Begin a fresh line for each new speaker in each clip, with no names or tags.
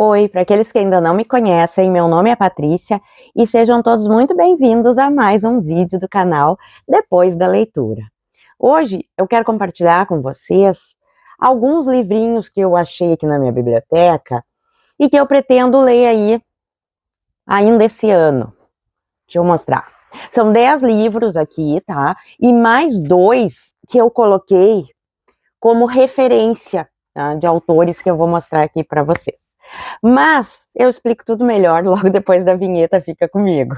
Oi, para aqueles que ainda não me conhecem, meu nome é Patrícia e sejam todos muito bem-vindos a mais um vídeo do canal Depois da Leitura. Hoje eu quero compartilhar com vocês alguns livrinhos que eu achei aqui na minha biblioteca e que eu pretendo ler aí ainda esse ano. Deixa eu mostrar. São 10 livros aqui, tá? E mais 2 que eu coloquei como referência, tá? De autores que eu vou mostrar aqui para vocês. Mas eu explico tudo melhor logo depois da vinheta, fica comigo.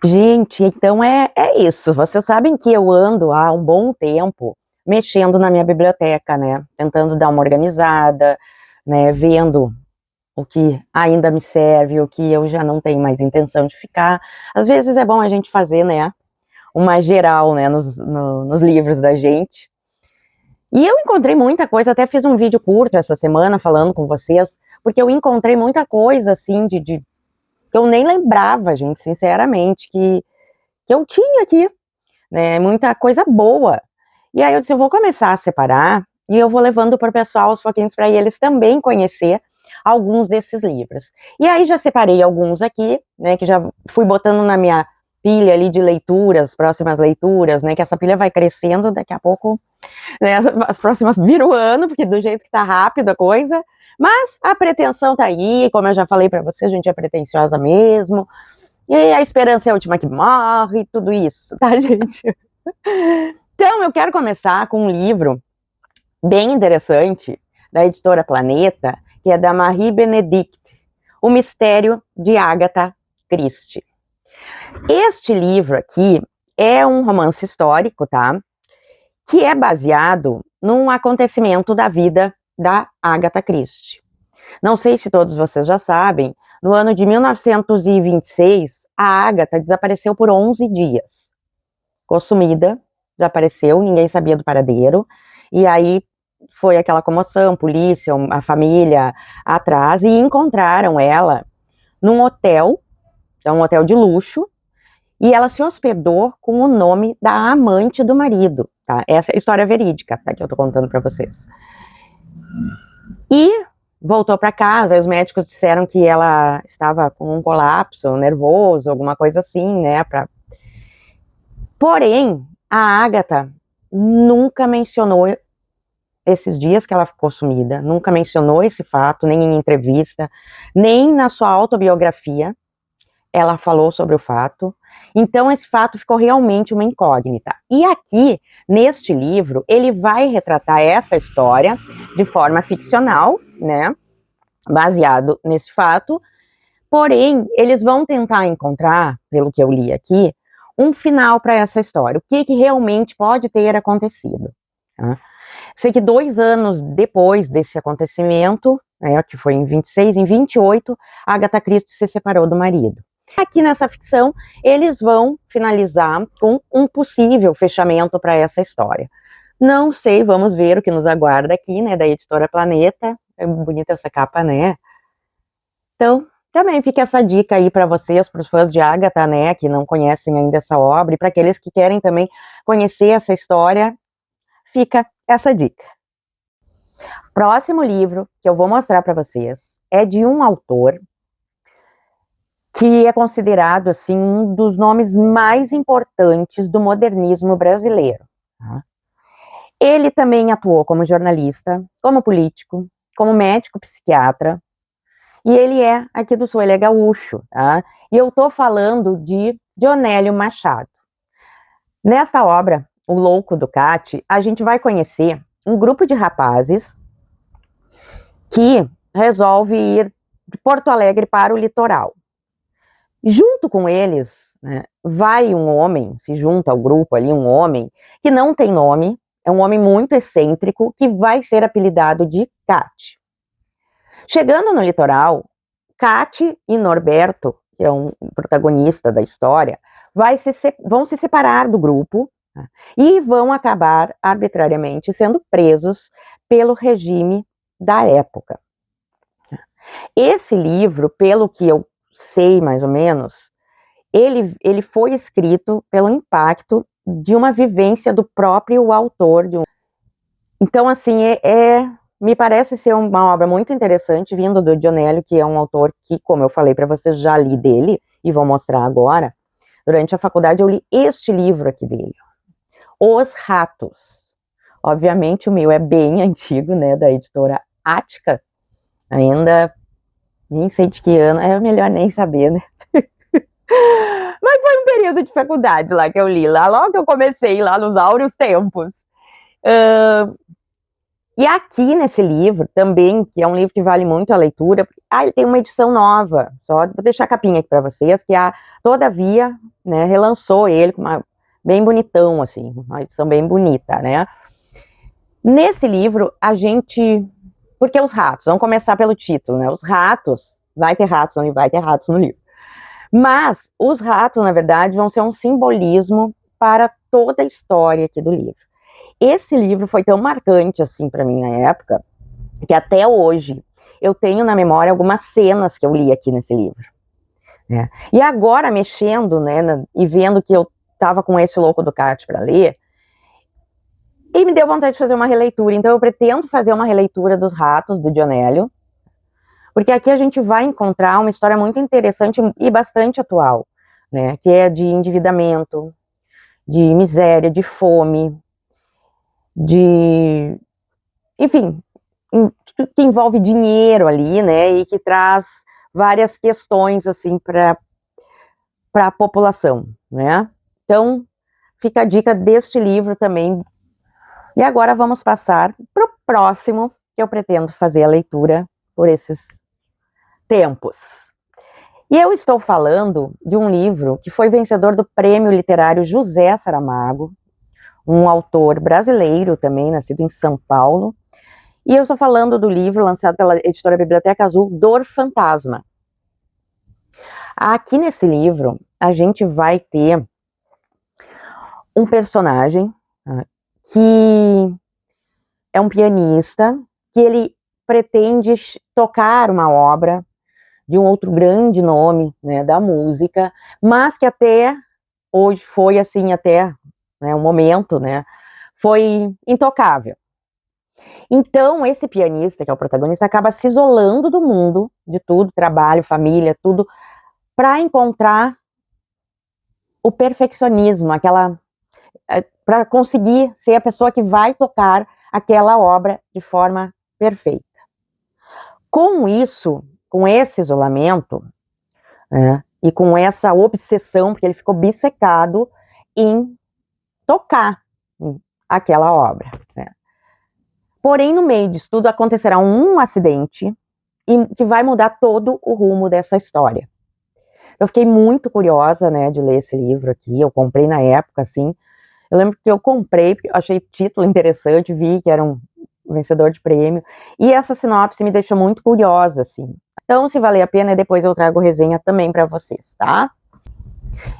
Gente, então é isso. Vocês sabem que eu ando há um bom tempo mexendo na minha biblioteca, né? Tentando dar uma organizada, né? Vendo o que ainda me serve, o que eu já não tenho mais intenção de ficar. Às vezes é bom a gente fazer, né? Uma geral, né? Nos livros da gente. E eu encontrei muita coisa, até fiz um vídeo curto essa semana falando com vocês, porque eu encontrei muita coisa, assim, que eu nem lembrava, gente, sinceramente, que eu tinha aqui, né, muita coisa boa. E aí eu disse, eu vou começar a separar, e eu vou levando para o pessoal aos pouquinhos para eles também conhecer alguns desses livros. E aí já separei alguns aqui, né, que já fui botando na minha pilha ali de leituras, próximas leituras, né, que essa pilha vai crescendo, daqui a pouco, né, as próximas viram o ano, porque do jeito que tá rápido a coisa, mas a pretensão tá aí, como eu já falei para você, a gente é pretensiosa mesmo, e a esperança é a última que morre, tudo isso, tá, gente? Então, eu quero começar com um livro bem interessante, da editora Planeta, que é da Marie Benedict, O Mistério de Agatha Christie. Este livro aqui é um romance histórico, tá? Que é baseado num acontecimento da vida da Agatha Christie. Não sei se todos vocês já sabem, no ano de 1926, a Agatha desapareceu por 11 dias. Ficou sumida, desapareceu, ninguém sabia do paradeiro, e aí foi aquela comoção, polícia, a família atrás, e encontraram ela num hotel, é um hotel de luxo, e ela se hospedou com o nome da amante do marido, tá? Essa é a história verídica, tá? Que eu tô contando para vocês. E voltou para casa, e os médicos disseram que ela estava com um colapso nervoso, alguma coisa assim, né? Porém, a Agatha nunca mencionou esses dias que ela ficou sumida, nunca mencionou esse fato, nem em entrevista, nem na sua autobiografia, ela falou sobre o fato. Então, esse fato ficou realmente uma incógnita. E aqui, neste livro, ele vai retratar essa história de forma ficcional, né? Baseado nesse fato. Porém, eles vão tentar encontrar, pelo que eu li aqui, um final para essa história. O que realmente pode ter acontecido. Tá? Sei que 2 anos depois desse acontecimento, né, que foi em 26, em 28, a Agatha Christie se separou do marido. Aqui nessa ficção, eles vão finalizar com um possível fechamento para essa história. Não sei, vamos ver o que nos aguarda aqui, né, da editora Planeta. É bonita essa capa, né? Então, também fica essa dica aí para vocês, para os fãs de Agatha, né, que não conhecem ainda essa obra, e para aqueles que querem também conhecer essa história, fica essa dica. Próximo livro que eu vou mostrar para vocês é de um autor que é considerado assim um dos nomes mais importantes do modernismo brasileiro. Tá? Ele também atuou como jornalista, como político, como médico psiquiatra, e ele é aqui do Sul, ele é gaúcho, tá? E eu tô falando de Dionélio Machado. Nesta obra, O Louco do Cate, a gente vai conhecer um grupo de rapazes que resolve ir de Porto Alegre para o litoral. Junto com eles, né, vai um homem, se junta ao grupo ali um homem que não tem nome, é um homem muito excêntrico, que vai ser apelidado de Cate. Chegando no litoral, Cate e Norberto, que é um protagonista da história, vão se separar do grupo, tá, e vão acabar arbitrariamente sendo presos pelo regime da época. Esse livro, pelo que eu sei mais ou menos, ele foi escrito pelo impacto de uma vivência do próprio autor. Então, assim, me parece ser uma obra muito interessante, vindo do Dionélio, que é um autor que, como eu falei para vocês, já li dele, e vou mostrar agora. Durante a faculdade eu li este livro aqui dele, Os Ratos. Obviamente o meu é bem antigo, né, da editora Ática, ainda nem sei de que ano, é melhor nem saber, né. Mas foi um período de faculdade lá que eu li, lá logo que eu comecei, lá nos áureos tempos. E aqui nesse livro também, que é um livro que vale muito a leitura, ele tem uma edição nova, só vou deixar a capinha aqui para vocês, que a Todavia, né, relançou ele, bem bonitão, assim, uma edição bem bonita, né. Nesse livro, porque os ratos, vamos começar pelo título, né, os ratos, vai ter ratos no livro, mas os ratos, na verdade, vão ser um simbolismo para toda a história aqui do livro. Esse livro foi tão marcante, assim, para mim na época, que até hoje eu tenho na memória algumas cenas que eu li aqui nesse livro, né? E agora, mexendo, né, e vendo que eu estava com esse Louco do Kart para ler, e me deu vontade de fazer uma releitura, então eu pretendo fazer uma releitura dos Ratos, do Dionélio, porque aqui a gente vai encontrar uma história muito interessante e bastante atual, né, que é de endividamento, de miséria, de fome, enfim, que envolve dinheiro ali, né, e que traz várias questões, assim, para a população, né. Então, fica a dica deste livro também. E agora vamos passar para o próximo, que eu pretendo fazer a leitura por esses tempos. E eu estou falando de um livro que foi vencedor do Prêmio Literário José Saramago, um autor brasileiro também, nascido em São Paulo. E eu estou falando do livro lançado pela editora Biblioteca Azul, Dor Fantasma. Aqui nesse livro, a gente vai ter um personagem que é um pianista, que ele pretende tocar uma obra de um outro grande nome, né, da música, mas que até hoje foi assim, até, né, um momento, né, foi intocável. Então, esse pianista, que é o protagonista, acaba se isolando do mundo, de tudo, trabalho, família, tudo, para encontrar o perfeccionismo, para conseguir ser a pessoa que vai tocar aquela obra de forma perfeita. Com isso, com esse isolamento, né, e com essa obsessão, porque ele ficou obcecado em tocar aquela obra, né. Porém, no meio disso tudo, acontecerá um acidente que vai mudar todo o rumo dessa história. Eu fiquei muito curiosa, né, de ler esse livro aqui, eu comprei na época, assim, eu lembro que eu comprei, porque eu achei o título interessante, vi que era um vencedor de prêmio, e essa sinopse me deixou muito curiosa, assim. Então, se valer a pena, depois eu trago resenha também para vocês, tá?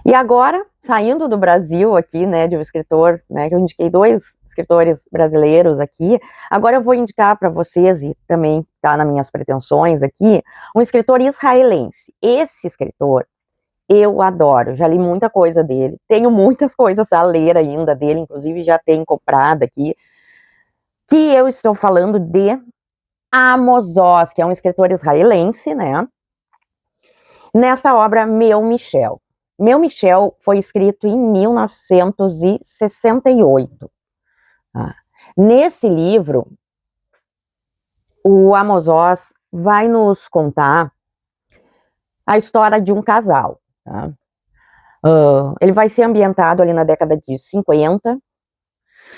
E agora, saindo do Brasil aqui, né, de um escritor, né, que eu indiquei 2 escritores brasileiros aqui, agora eu vou indicar para vocês, e também tá nas minhas pretensões aqui, um escritor israelense. Esse escritor, eu adoro, já li muita coisa dele, tenho muitas coisas a ler ainda dele, inclusive já tenho comprado aqui, que eu estou falando de Amos Oz, que é um escritor israelense, né, nessa obra Meu Michel. Meu Michel foi escrito em 1968. Nesse livro, o Amos Oz vai nos contar a história de um casal. Tá? Ele vai ser ambientado ali na década de 50,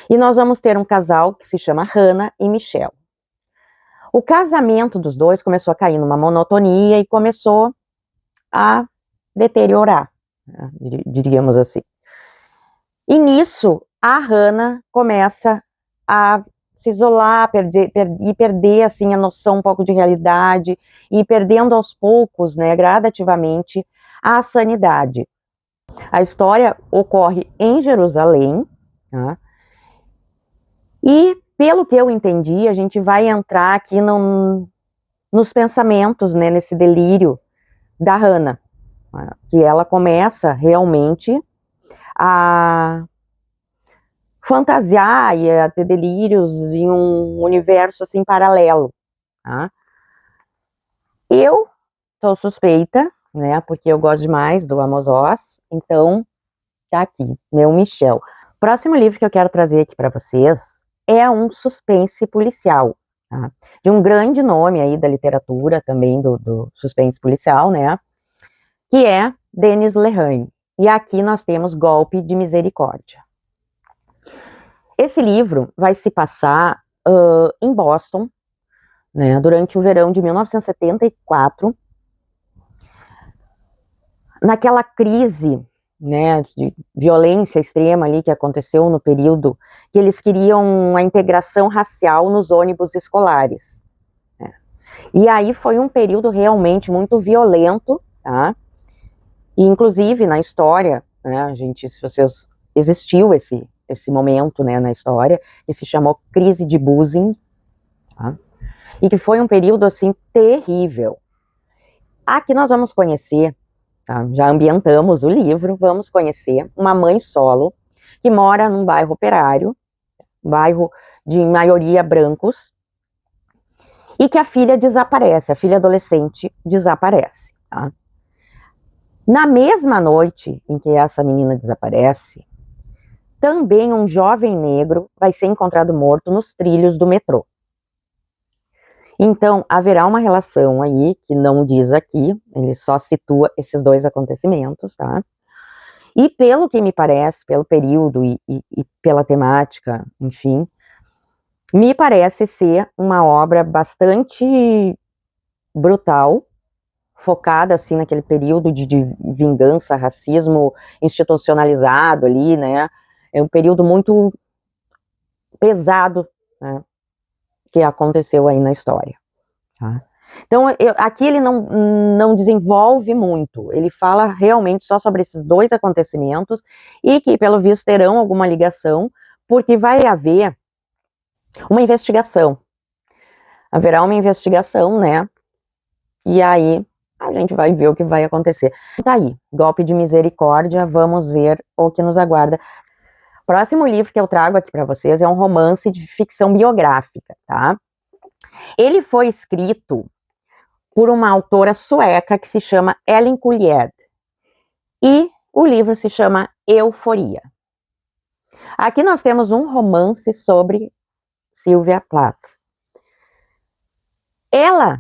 e nós vamos ter um casal que se chama Hannah e Michel. O casamento dos dois começou a cair numa monotonia e começou a deteriorar, diríamos assim. E nisso, a Hannah começa a se isolar, perder assim, a noção um pouco de realidade, e perdendo aos poucos, né, gradativamente, a sanidade. A história ocorre em Jerusalém, tá? E, pelo que eu entendi, a gente vai entrar aqui nos pensamentos, né, nesse delírio da Hannah, que ela começa realmente a fantasiar e a ter delírios em um universo assim paralelo, tá? Eu sou suspeita, né, porque eu gosto demais do Amos Oz, então tá aqui, meu Michel. Próximo livro que eu quero trazer aqui para vocês é um suspense policial, tá? De um grande nome aí da literatura, também do suspense policial, né, que é Denis Lehane. E aqui nós temos Golpe de Misericórdia. Esse livro vai se passar em Boston, né, durante o verão de 1974, naquela crise, né, de violência extrema ali que aconteceu no período que eles queriam a integração racial nos ônibus escolares, né? E aí foi um período realmente muito violento, tá? E inclusive na história, né, a gente, se vocês, existiu esse momento, né, na história, que se chamou crise de Buzzing, tá? E que foi um período assim terrível. Aqui nós vamos conhecer, tá? Já ambientamos o livro, vamos conhecer uma mãe solo que mora num bairro operário, bairro de maioria brancos, e que a filha desaparece, a filha adolescente desaparece, tá? Na mesma noite em que essa menina desaparece, também um jovem negro vai ser encontrado morto nos trilhos do metrô. Então, haverá uma relação aí, que não diz aqui, ele só situa esses dois acontecimentos, tá? E pelo que me parece, pelo período e pela temática, enfim, me parece ser uma obra bastante brutal, focada, assim, naquele período de vingança, racismo institucionalizado ali, né? É um período muito pesado, né, que aconteceu aí na história, tá? Então, aqui ele não desenvolve muito, ele fala realmente só sobre esses dois acontecimentos e que, pelo visto, terão alguma ligação, porque vai haver uma investigação. Haverá uma investigação, né? E aí a gente vai ver o que vai acontecer. Tá aí, Golpe de Misericórdia, vamos ver o que nos aguarda. Próximo livro que eu trago aqui para vocês é um romance de ficção biográfica, tá? Ele foi escrito por uma autora sueca que se chama Ellen Kulled. E o livro se chama Euforia. Aqui nós temos um romance sobre Sylvia Plath. Ela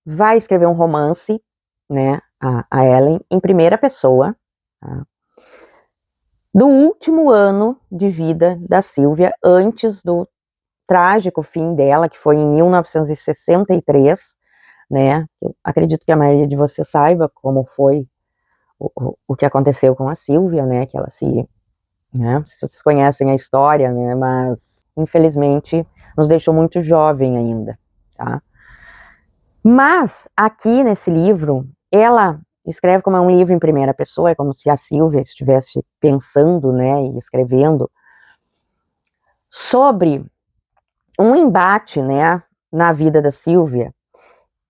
vai escrever um romance, né, a Ellen, em primeira pessoa, tá, do último ano de vida da Sylvia, antes do trágico fim dela, que foi em 1963, né? Eu acredito que a maioria de vocês saiba como foi o que aconteceu com a Sylvia, né? Que ela né? Vocês conhecem a história, né? Mas infelizmente nos deixou muito jovem ainda, tá? Mas aqui nesse livro, ela escreve como é um livro em primeira pessoa, é como se a Sylvia estivesse pensando, né? E escrevendo sobre um embate, né? Na vida da Sylvia,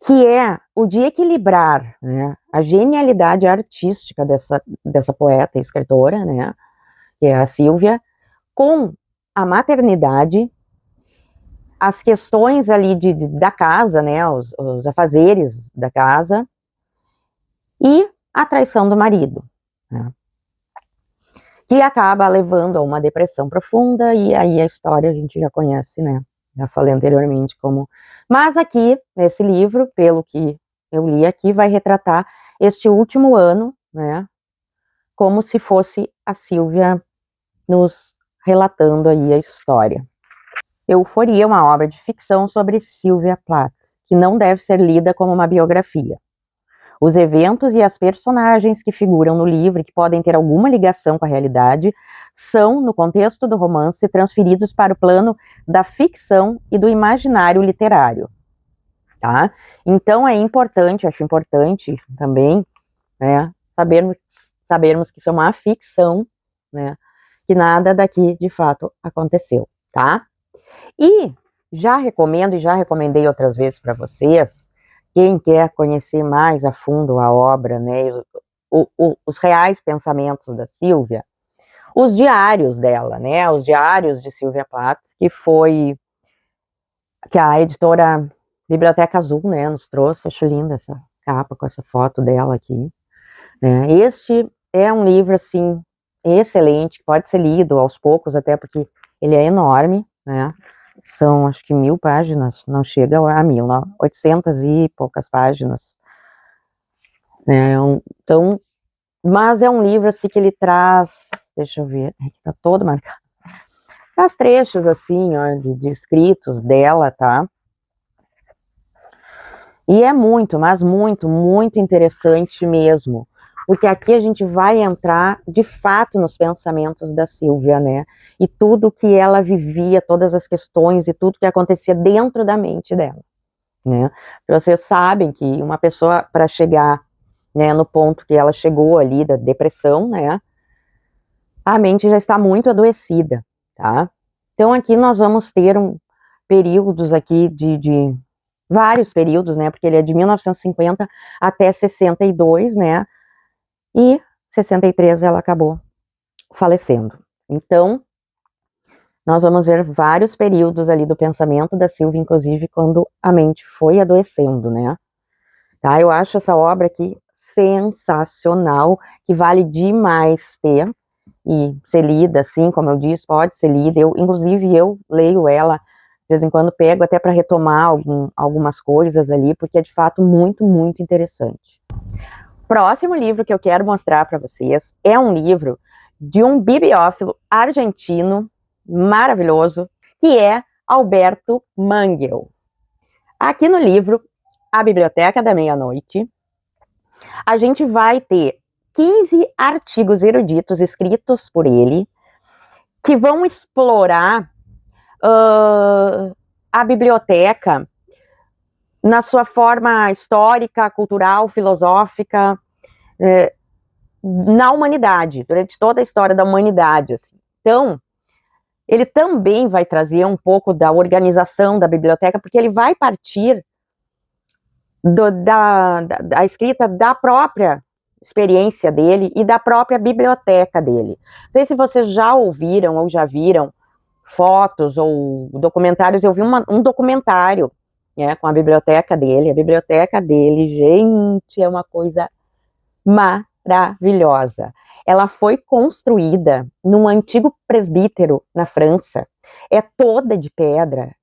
que é o de equilibrar, né, a genialidade artística dessa poeta e escritora, né, que é a Sylvia, com a maternidade, as questões ali da casa, né, os afazeres da casa, e a traição do marido, né, que acaba levando a uma depressão profunda, e aí a história a gente já conhece, né, já falei anteriormente como... Mas aqui, nesse livro, pelo que eu li aqui, vai retratar este último ano, né, como se fosse a Sylvia nos relatando aí a história. Euforia é uma obra de ficção sobre Sylvia Plath, que não deve ser lida como uma biografia. Os eventos e as personagens que figuram no livro e que podem ter alguma ligação com a realidade são, no contexto do romance, transferidos para o plano da ficção e do imaginário literário, tá? Então é importante, acho importante também, né, sabermos que isso é uma ficção, né, que nada daqui de fato aconteceu, tá? E já recomendo e já recomendei outras vezes para vocês quem quer conhecer mais a fundo a obra, né, os reais pensamentos da Silvia, os diários dela, né, os diários de Silvia Plath, que a editora Biblioteca Azul, né, nos trouxe. Acho linda essa capa com essa foto dela aqui, né. Este é um livro, assim, excelente, que pode ser lido aos poucos, até porque ele é enorme, né, são acho que 1000 páginas, não chega a 1000, 800 e poucas páginas, né, então, mas é um livro, assim, que ele traz, deixa eu ver, aqui tá todo marcado, traz trechos, assim, ó, de escritos dela, tá, e é muito, mas muito, muito interessante mesmo, porque aqui a gente vai entrar, de fato, nos pensamentos da Silvia, né, e tudo que ela vivia, todas as questões e tudo que acontecia dentro da mente dela, né. Vocês sabem que uma pessoa, para chegar, né, no ponto que ela chegou ali, da depressão, né, a mente já está muito adoecida, tá. Então aqui nós vamos ter períodos aqui de vários períodos, né, porque ele é de 1950 até 62, né, e 63 ela acabou falecendo. Então, nós vamos ver vários períodos ali do pensamento da Silvia, inclusive quando a mente foi adoecendo, né. Tá, eu acho essa obra aqui sensacional, que vale demais ter e ser lida, assim, como eu disse, pode ser lida. Inclusive, eu leio ela, de vez em quando pego até para retomar algumas coisas ali, porque é de fato muito, muito interessante. Próximo livro que eu quero mostrar para vocês é um livro de um bibliófilo argentino maravilhoso, que é Alberto Mangel. Aqui no livro A Biblioteca da Meia-Noite, a gente vai ter 15 artigos eruditos escritos por ele, que vão explorar a biblioteca na sua forma histórica, cultural, filosófica, na humanidade, durante toda a história da humanidade, assim. Então, ele também vai trazer um pouco da organização da biblioteca, porque ele vai partir da escrita da própria experiência dele e da própria biblioteca dele. Não sei se vocês já ouviram ou já viram fotos ou documentários. Eu vi um documentário, né, com a biblioteca dele. A biblioteca dele, gente, é uma coisa maravilhosa. Ela foi construída num antigo presbítero na França. É toda de pedra.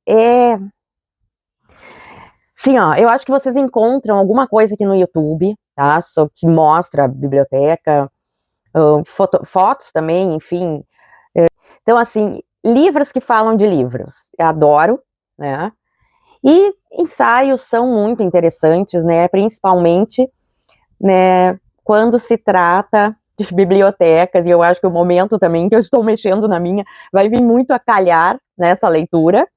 Sim, ó, eu acho que vocês encontram alguma coisa aqui no YouTube, tá? Que mostra a biblioteca, fotos também, enfim. Então, assim, livros que falam de livros, eu adoro, né? E ensaios são muito interessantes, né? Principalmente, né, quando se trata de bibliotecas, e eu acho que o momento também que eu estou mexendo na minha vai vir muito a calhar nessa leitura.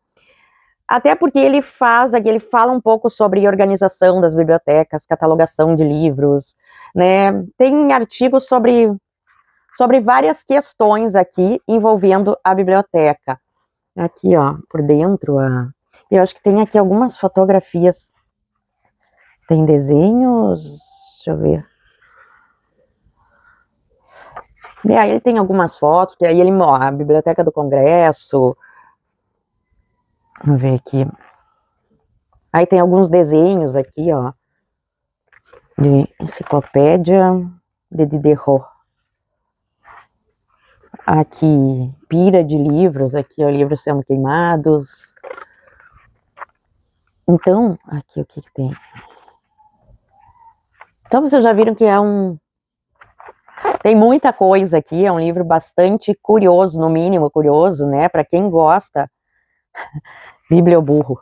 Até porque ele fala um pouco sobre organização das bibliotecas, catalogação de livros, né? Tem artigos sobre várias questões aqui envolvendo a biblioteca. Aqui, ó, por dentro, eu acho que tem aqui algumas fotografias. Tem desenhos, deixa eu ver. E aí ele tem algumas fotos, que aí ele mostra a Biblioteca do Congresso. Vamos ver aqui. Aí tem alguns desenhos aqui, ó, de enciclopédia de Diderot. Aqui, pira de livros, aqui, ó, livros sendo queimados. Então, aqui, o que que tem? Então, vocês já viram que tem muita coisa aqui, é um livro bastante curioso, no mínimo curioso, né, para quem gosta. Biblioburro.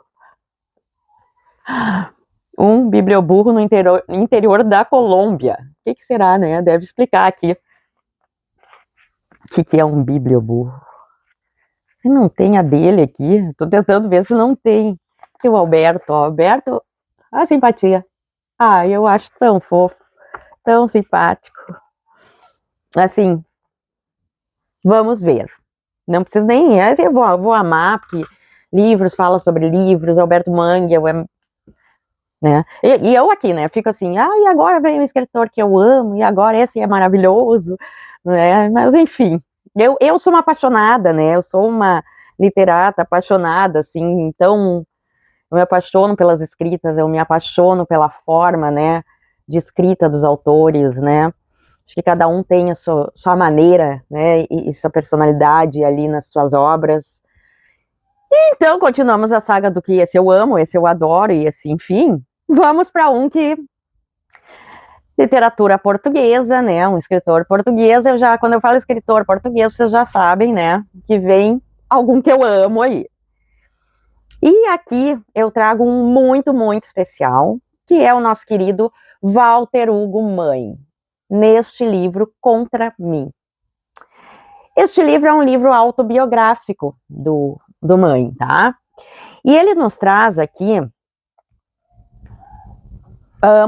Um biblioburro no interior da Colômbia. O que será, né? Deve explicar aqui. O que é um biblioburro? Não tem a dele aqui. Tô tentando ver se não tem. Que o Alberto, a simpatia. Ah, eu acho tão fofo, tão simpático. Assim, vamos ver. Não preciso nem, assim, eu vou amar, porque livros falam sobre livros. Alberto Mangel né? E eu aqui, né, fico assim, e agora vem um escritor que eu amo, e agora esse é maravilhoso, né? Mas enfim, eu sou uma apaixonada, né? Eu sou uma literata apaixonada, assim, então eu me apaixono pelas escritas, eu me apaixono pela forma, né, de escrita dos autores, né? Acho que cada um tem a sua maneira, né, e sua personalidade ali nas suas obras. Então, continuamos a saga do que esse eu amo, esse eu adoro, e esse, enfim, vamos para um que literatura portuguesa, né, um escritor português, quando eu falo escritor português, vocês já sabem, né, que vem algum que eu amo aí. E aqui eu trago um muito, muito especial, que é o nosso querido Walter Hugo Mãe, neste livro Contra Mim. Este livro é um livro autobiográfico do Mãe, tá? E ele nos traz aqui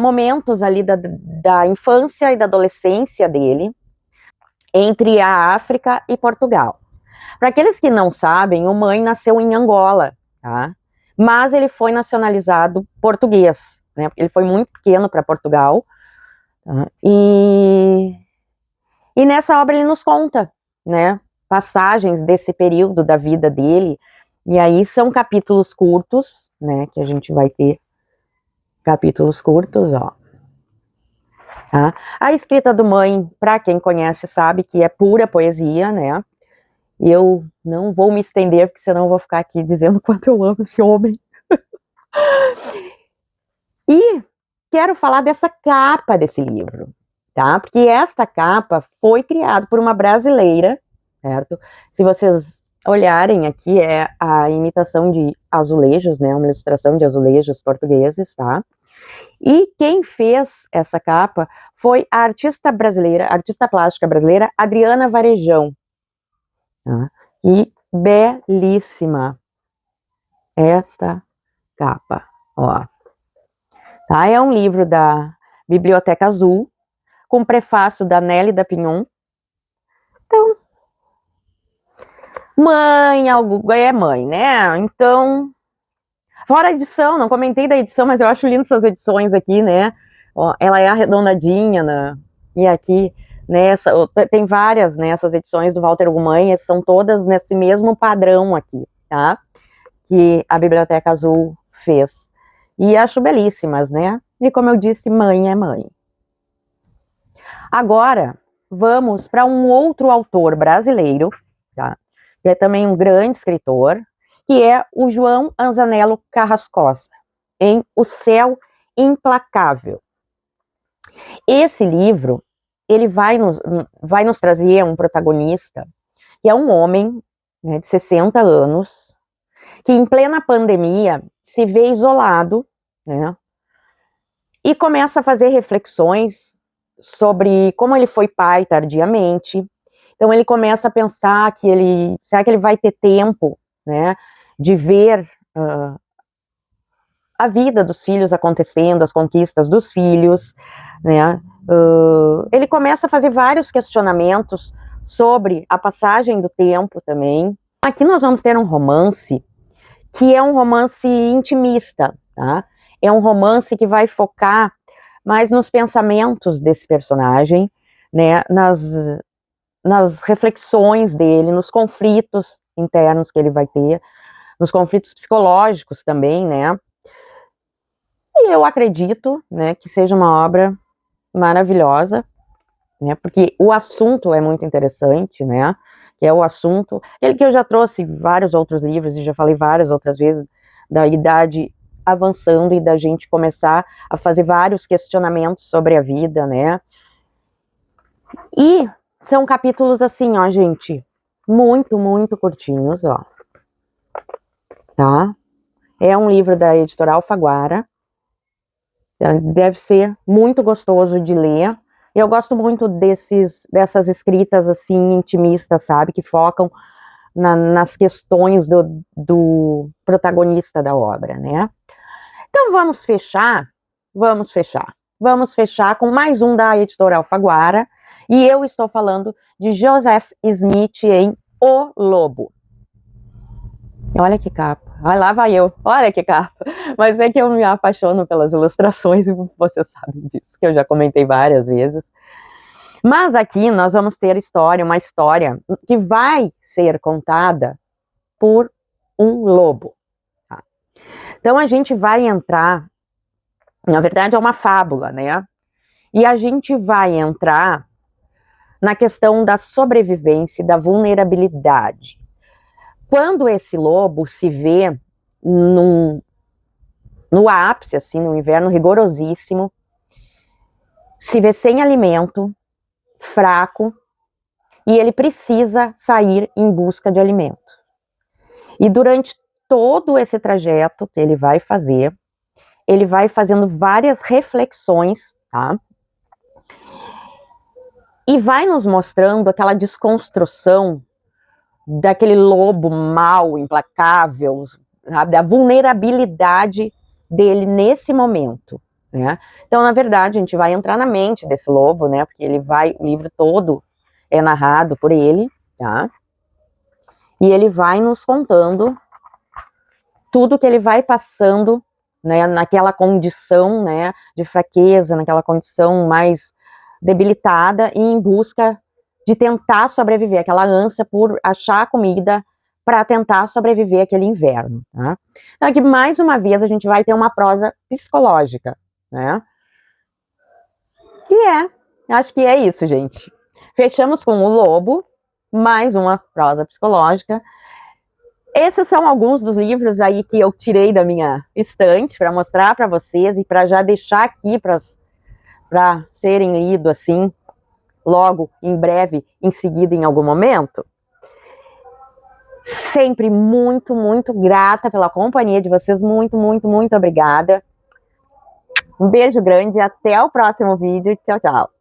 momentos ali da infância e da adolescência dele, entre a África e Portugal. Para aqueles que não sabem, o Mãe nasceu em Angola, tá? Mas ele foi nacionalizado português, né? Porque ele foi muito pequeno para Portugal. Tá? E nessa obra ele nos conta, né? Passagens desse período da vida dele. E aí são capítulos curtos, né? Que a gente vai ter capítulos curtos, ó. Tá? A escrita do Mãe, para quem conhece, sabe que é pura poesia, né? E eu não vou me estender, porque senão eu vou ficar aqui dizendo quanto eu amo esse homem. E quero falar dessa capa desse livro, tá? Porque esta capa foi criada por uma brasileira, certo? Se vocês olharem aqui, é a imitação de azulejos, né? Uma ilustração de azulejos portugueses, tá? E quem fez essa capa foi a artista plástica brasileira, Adriana Varejão. Tá? E belíssima esta capa, ó. Tá? É um livro da Biblioteca Azul, com prefácio da Nélida Pinhon. Então, mãe, é mãe, né? Então, fora a edição, não comentei da edição, mas eu acho lindo essas edições aqui, né? Ó, ela é arredondadinha, né? E aqui, nessa, tem várias, né? Essas edições do Walter Hugo Mãe, são todas nesse mesmo padrão aqui, tá? Que a Biblioteca Azul fez. E acho belíssimas, né? E como eu disse, mãe é mãe. Agora, vamos para um outro autor brasileiro, tá? Que é também um grande escritor, que é o João Anzanello Carrascosa, em O Céu Implacável. Esse livro, ele vai nos trazer um protagonista, que é um homem, né, de 60 anos, que em plena pandemia se vê isolado, né, e começa a fazer reflexões sobre como ele foi pai tardiamente. Então ele começa a pensar será que ele vai ter tempo, né, de ver a vida dos filhos acontecendo, as conquistas dos filhos, né? Ele começa a fazer vários questionamentos sobre a passagem do tempo também. Aqui nós vamos ter um romance que é um romance intimista, tá? É um romance que vai focar mais nos pensamentos desse personagem, né? Nas reflexões dele, nos conflitos internos que ele vai ter, nos conflitos psicológicos também, né? E eu acredito, né, que seja uma obra maravilhosa, né, porque o assunto é muito interessante, né, que é o assunto, ele que eu já trouxe vários outros livros e já falei várias outras vezes, da idade avançando e da gente começar a fazer vários questionamentos sobre a vida, né, e são capítulos assim, ó, gente, muito, muito curtinhos, ó, tá, é um livro da editora Alfaguara, deve ser muito gostoso de ler. Eu gosto muito dessas escritas assim intimistas, sabe, que focam nas questões do protagonista da obra, né? Então vamos fechar com mais um da editora Alfaguara, e eu estou falando de Joseph Smith em O Lobo. Olha que capa. Ai, lá vai eu. Olha que capa. Mas é que eu me apaixono pelas ilustrações, e você sabe disso, que eu já comentei várias vezes. Mas aqui nós vamos ter uma história que vai ser contada por um lobo. Tá? Então a gente vai entrar, na verdade é uma fábula, né? E a gente vai entrar na questão da sobrevivência e da vulnerabilidade. Quando esse lobo se vê no ápice, assim, no inverno rigorosíssimo, se vê sem alimento, fraco, e ele precisa sair em busca de alimento. E durante todo esse trajeto que ele vai fazer, ele vai fazendo várias reflexões, tá? E vai nos mostrando aquela desconstrução daquele lobo mau, implacável, sabe? Da vulnerabilidade dele nesse momento, né? Então, na verdade, a gente vai entrar na mente desse lobo, né? Porque o livro todo é narrado por ele, tá? E ele vai nos contando tudo que ele vai passando, né, naquela condição, né, de fraqueza, naquela condição mais debilitada e em busca de tentar sobreviver, aquela ânsia por achar comida para tentar sobreviver aquele inverno, tá? Então aqui, mais uma vez, a gente vai ter uma prosa psicológica, né? Acho que é isso, gente. Fechamos com o lobo, mais uma prosa psicológica. Esses são alguns dos livros aí que eu tirei da minha estante para mostrar para vocês e para já deixar aqui para serem lidos assim, logo, em breve, em seguida, em algum momento. Sempre muito, muito grata pela companhia de vocês, muito, muito, muito obrigada. Um beijo grande e até o próximo vídeo. Tchau, tchau.